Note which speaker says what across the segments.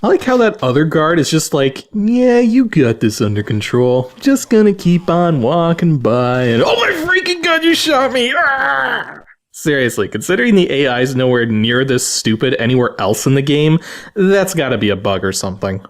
Speaker 1: I like how that other guard is just like, yeah, you got this under control. Just gonna keep on walking by and, oh my freaking god, you shot me! Arrgh! Seriously, considering the AI is nowhere near this stupid anywhere else in the game, that's gotta be a bug or something.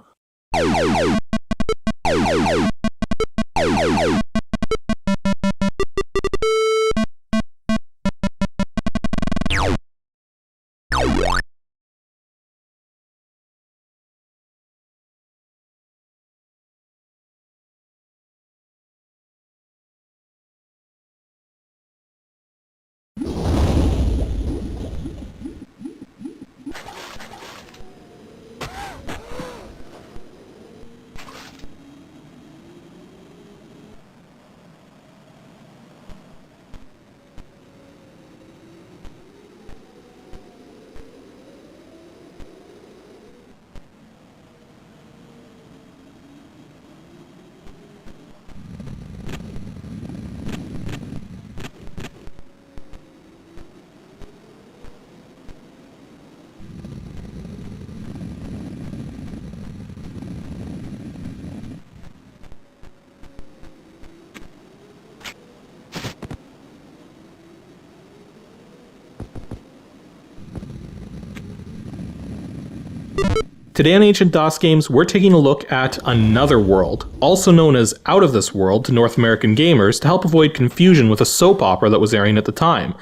Speaker 1: Today on Ancient DOS Games, we're taking a look at Another World, also known as Out of This World to North American gamers, to help avoid confusion with a soap opera that was airing at the time,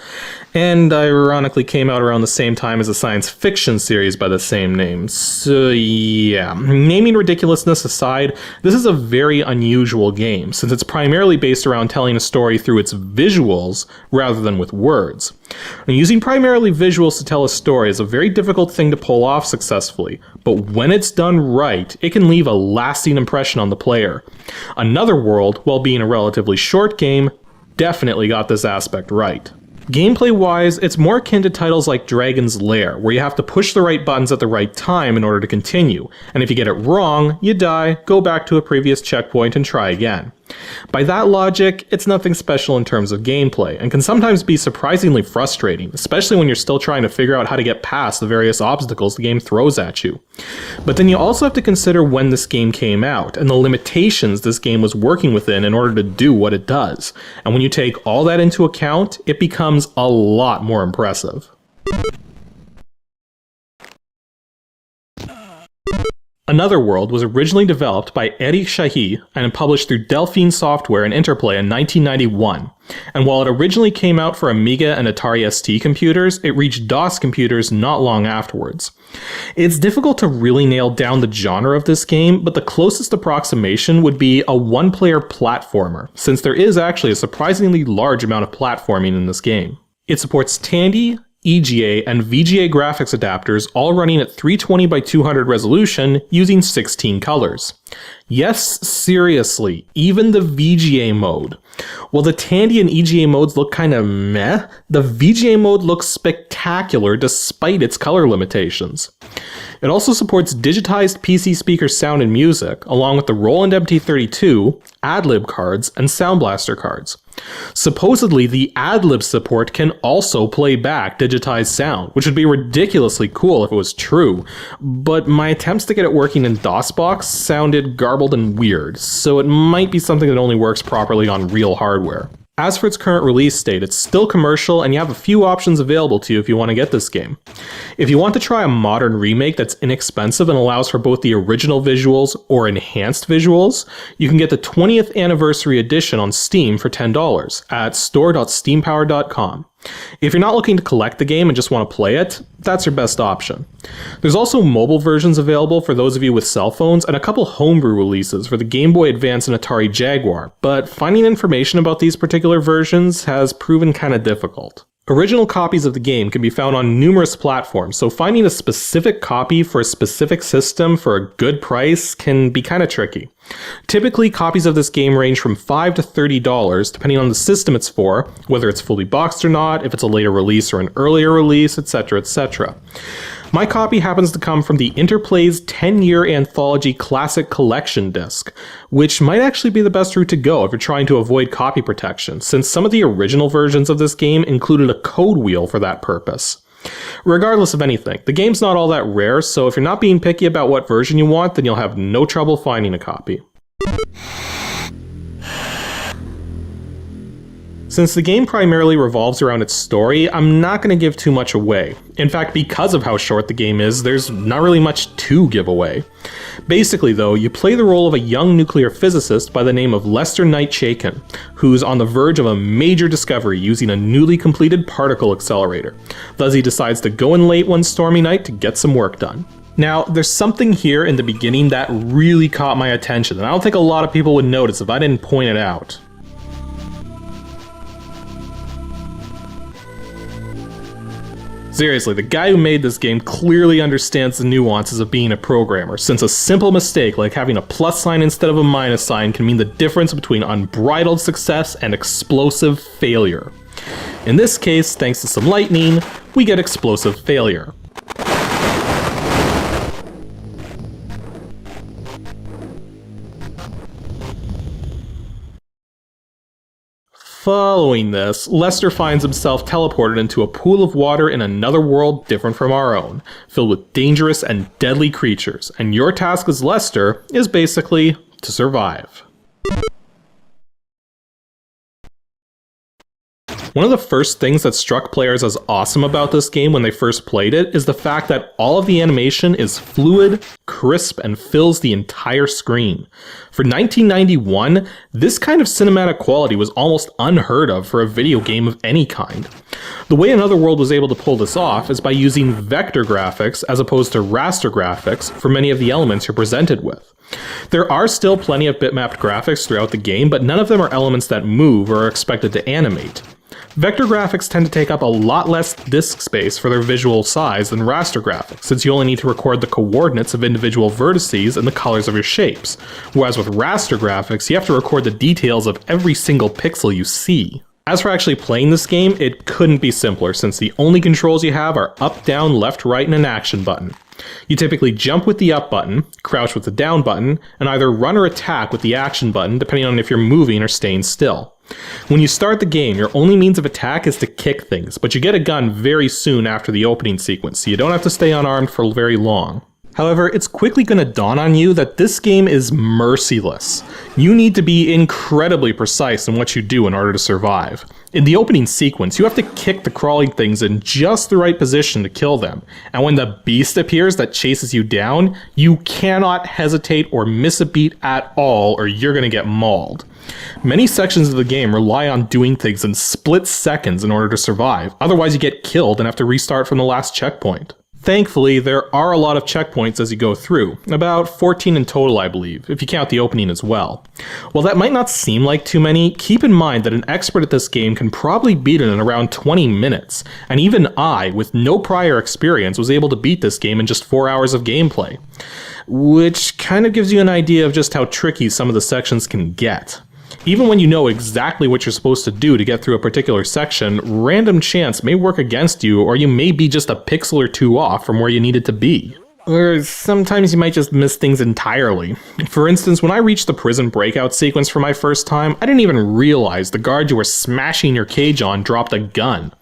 Speaker 1: and ironically came out around the same time as a science fiction series by the same name. So yeah, naming ridiculousness aside, this is a very unusual game, since it's primarily based around telling a story through its visuals rather than with words. And using primarily visuals to tell a story is a very difficult thing to pull off successfully, but when it's done right, it can leave a lasting impression on the player. Another World, while being a relatively short game, definitely got this aspect right. Gameplay-wise, it's more akin to titles like Dragon's Lair, where you have to push the right buttons at the right time in order to continue, and if you get it wrong, you die, go back to a previous checkpoint and try again. By that logic, it's nothing special in terms of gameplay, and can sometimes be surprisingly frustrating, especially when you're still trying to figure out how to get past the various obstacles the game throws at you. But then you also have to consider when this game came out, and the limitations this game was working within in order to do what it does. And when you take all that into account, it becomes a lot more impressive. Another World was originally developed by Éric Chahi and published through Delphine Software and Interplay in 1991. And while it originally came out for Amiga and Atari ST computers, it reached DOS computers not long afterwards. It's difficult to really nail down the genre of this game, but the closest approximation would be a one-player platformer, since there is actually a surprisingly large amount of platforming in this game. It supports Tandy, EGA, and VGA graphics adapters, all running at 320 by 200 resolution using 16 colors. Yes, seriously, even the VGA mode. While the Tandy and EGA modes look kinda meh, the VGA mode looks spectacular despite its color limitations. It also supports digitized PC speaker sound and music, along with the Roland MT32, AdLib cards, and Sound Blaster cards. Supposedly, the AdLib support can also play back digitized sound, which would be ridiculously cool if it was true, but my attempts to get it working in DOSBox sounded garbled and weird, so it might be something that only works properly on real hardware. As for its current release date, it's still commercial, and you have a few options available to you if you want to get this game. If you want to try a modern remake that's inexpensive and allows for both the original visuals or enhanced visuals, you can get the 20th Anniversary Edition on Steam for $10 at store.steampower.com. If you're not looking to collect the game and just want to play it, that's your best option. There's also mobile versions available for those of you with cell phones, and a couple homebrew releases for the Game Boy Advance and Atari Jaguar, but finding information about these particular versions has proven kinda difficult. Original copies of the game can be found on numerous platforms, so finding a specific copy for a specific system for a good price can be kinda tricky. Typically, copies of this game range from $5 to $30, depending on the system it's for, whether it's fully boxed or not, if it's a later release or an earlier release, etc, etc. My copy happens to come from the Interplay's 10-year Anthology Classic Collection disc, which might actually be the best route to go if you're trying to avoid copy protection, since some of the original versions of this game included a code wheel for that purpose. Regardless of anything, the game's not all that rare, so if you're not being picky about what version you want, then you'll have no trouble finding a copy. Since the game primarily revolves around its story, I'm not going to give too much away. In fact, because of how short the game is, there's not really much to give away. Basically though, you play the role of a young nuclear physicist by the name of Lester Knight Chaikin, who's on the verge of a major discovery using a newly completed particle accelerator. Thus he decides to go in late one stormy night to get some work done. Now, there's something here in the beginning that really caught my attention, and I don't think a lot of people would notice if I didn't point it out. Seriously, the guy who made this game clearly understands the nuances of being a programmer, since a simple mistake like having a plus sign instead of a minus sign can mean the difference between unbridled success and explosive failure. In this case, thanks to some lightning, we get explosive failure. Following this, Lester finds himself teleported into a pool of water in another world different from our own, filled with dangerous and deadly creatures, and your task as Lester is basically to survive. One of the first things that struck players as awesome about this game when they first played it is the fact that all of the animation is fluid, crisp, and fills the entire screen. For 1991, this kind of cinematic quality was almost unheard of for a video game of any kind. The way Another World was able to pull this off is by using vector graphics as opposed to raster graphics for many of the elements you're presented with. There are still plenty of bitmapped graphics throughout the game, but none of them are elements that move or are expected to animate. Vector graphics tend to take up a lot less disk space for their visual size than raster graphics, since you only need to record the coordinates of individual vertices and the colors of your shapes, whereas with raster graphics, you have to record the details of every single pixel you see. As for actually playing this game, it couldn't be simpler, since the only controls you have are up, down, left, right, and an action button. You typically jump with the up button, crouch with the down button, and either run or attack with the action button, depending on if you're moving or staying still. When you start the game, your only means of attack is to kick things, but you get a gun very soon after the opening sequence, so you don't have to stay unarmed for very long. However, it's quickly going to dawn on you that this game is merciless. You need to be incredibly precise in what you do in order to survive. In the opening sequence, you have to kick the crawling things in just the right position to kill them, and when the beast appears that chases you down, you cannot hesitate or miss a beat at all or you're going to get mauled. Many sections of the game rely on doing things in split seconds in order to survive, otherwise you get killed and have to restart from the last checkpoint. Thankfully, there are a lot of checkpoints as you go through, about 14 in total I believe, if you count the opening as well. While that might not seem like too many, keep in mind that an expert at this game can probably beat it in around 20 minutes, and even I, with no prior experience, was able to beat this game in just 4 hours of gameplay. Which kind of gives you an idea of just how tricky some of the sections can get. Even when you know exactly what you're supposed to do to get through a particular section, random chance may work against you, or you may be just a pixel or two off from where you needed to be. Or sometimes you might just miss things entirely. For instance, when I reached the prison breakout sequence for my first time, I didn't even realize the guard you were smashing your cage on dropped a gun.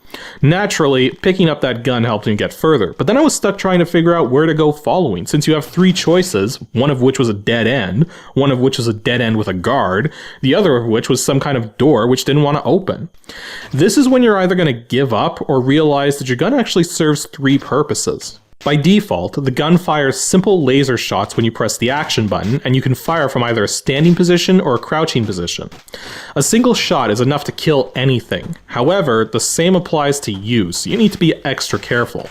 Speaker 1: Naturally, picking up that gun helped me get further, but then I was stuck trying to figure out where to go following, since you have 3 choices, one of which was a dead end, one of which was a dead end with a guard, the other of which was some kind of door which didn't want to open. This is when you're either going to give up or realize that your gun actually serves 3 purposes. By default, the gun fires simple laser shots when you press the action button, and you can fire from either a standing position or a crouching position. A single shot is enough to kill anything. However, the same applies to you, so you need to be extra careful.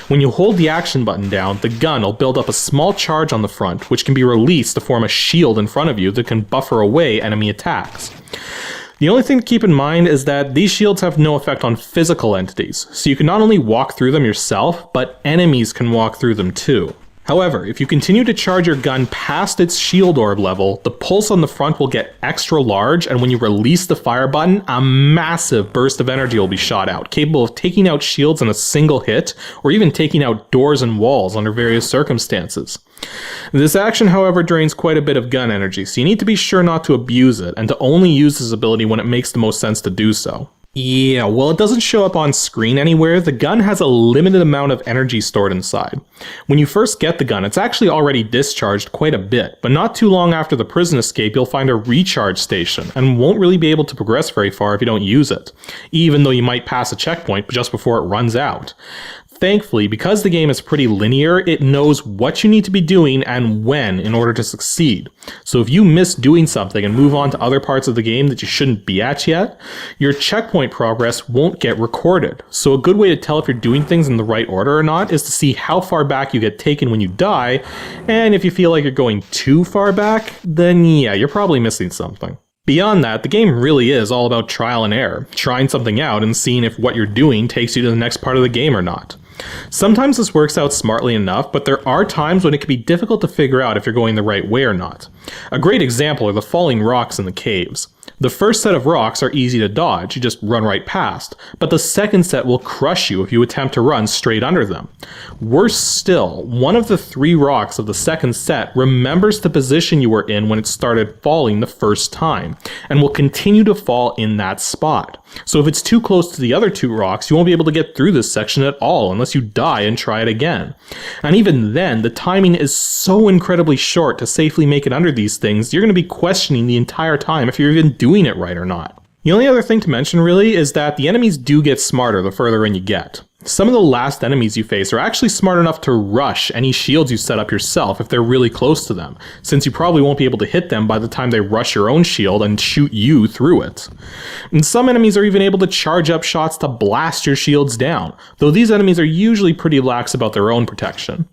Speaker 1: When you hold the action button down, the gun will build up a small charge on the front, which can be released to form a shield in front of you that can buffer away enemy attacks. The only thing to keep in mind is that these shields have no effect on physical entities, so you can not only walk through them yourself, but enemies can walk through them too. However, if you continue to charge your gun past its shield orb level, the pulse on the front will get extra large, and when you release the fire button, a massive burst of energy will be shot out, capable of taking out shields in a single hit, or even taking out doors and walls under various circumstances. This action, however, drains quite a bit of gun energy, so you need to be sure not to abuse it, and to only use this ability when it makes the most sense to do so. Yeah, well, it doesn't show up on screen anywhere. The gun has a limited amount of energy stored inside. When you first get the gun, it's actually already discharged quite a bit, but not too long after the prison escape, you'll find a recharge station, and won't really be able to progress very far if you don't use it, even though you might pass a checkpoint just before it runs out. Thankfully, because the game is pretty linear, it knows what you need to be doing and when in order to succeed. So if you miss doing something and move on to other parts of the game that you shouldn't be at yet, your checkpoint progress won't get recorded. So a good way to tell if you're doing things in the right order or not is to see how far back you get taken when you die, and if you feel like you're going too far back, then yeah, you're probably missing something. Beyond that, the game really is all about trial and error, trying something out and seeing if what you're doing takes you to the next part of the game or not. Sometimes this works out smartly enough, but there are times when it can be difficult to figure out if you're going the right way or not. A great example are the falling rocks in the caves. The first set of rocks are easy to dodge, you just run right past, but the second set will crush you if you attempt to run straight under them. Worse still, one of the 3 rocks of the second set remembers the position you were in when it started falling the first time, and will continue to fall in that spot. So if it's too close to the other 2 rocks, you won't be able to get through this section at all unless you die and try it again. And even then, the timing is so incredibly short to safely make it under these things, you're going to be questioning the entire time if you're even doing it right or not. The only other thing to mention really is that the enemies do get smarter the further in you get. Some of the last enemies you face are actually smart enough to rush any shields you set up yourself if they're really close to them, since you probably won't be able to hit them by the time they rush your own shield and shoot you through it. And some enemies are even able to charge up shots to blast your shields down, though these enemies are usually pretty lax about their own protection.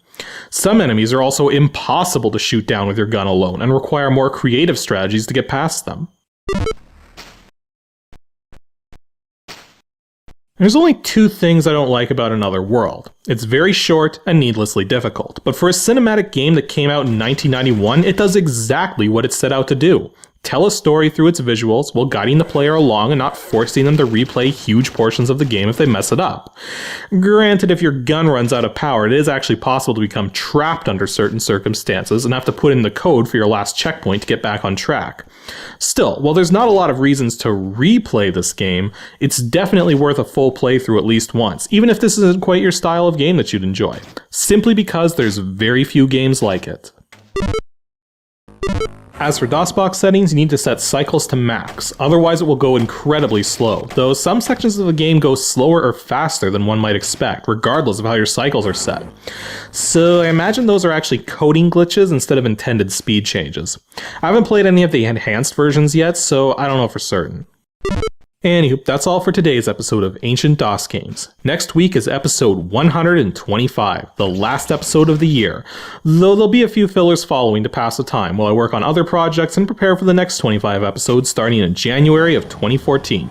Speaker 1: Some enemies are also impossible to shoot down with your gun alone and require more creative strategies to get past them. There's only 2 things I don't like about Another World. It's very short and needlessly difficult, but for a cinematic game that came out in 1991, it does exactly what it set out to do. Tell a story through its visuals while guiding the player along and not forcing them to replay huge portions of the game if they mess it up. Granted, if your gun runs out of power, it is actually possible to become trapped under certain circumstances and have to put in the code for your last checkpoint to get back on track. Still, while there's not a lot of reasons to replay this game, it's definitely worth a full playthrough at least once, even if this isn't quite your style of game that you'd enjoy, simply because there's very few games like it. As for DOSBox settings, you need to set cycles to max, otherwise it will go incredibly slow, though some sections of the game go slower or faster than one might expect, regardless of how your cycles are set. So I imagine those are actually coding glitches instead of intended speed changes. I haven't played any of the enhanced versions yet, so I don't know for certain. Anywho, that's all for today's episode of Ancient DOS Games. Next week is episode 125, the last episode of the year, though there'll be a few fillers following to pass the time while I work on other projects and prepare for the next 25 episodes starting in January of 2014.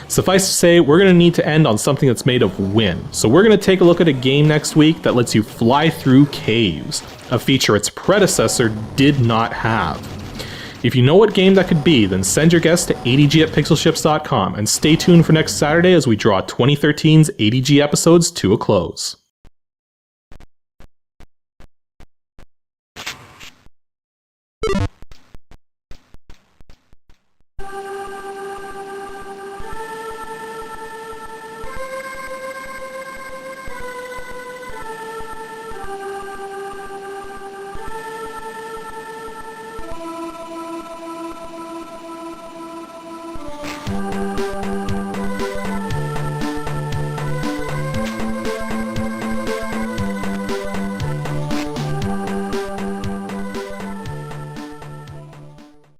Speaker 1: Suffice to say, we're going to need to end on something that's made of wind, so we're going to take a look at a game next week that lets you fly through caves, a feature its predecessor did not have. If you know what game that could be, then send your guess to adg@pixelships.com and stay tuned for next Saturday as we draw 2013's ADG episodes to a close.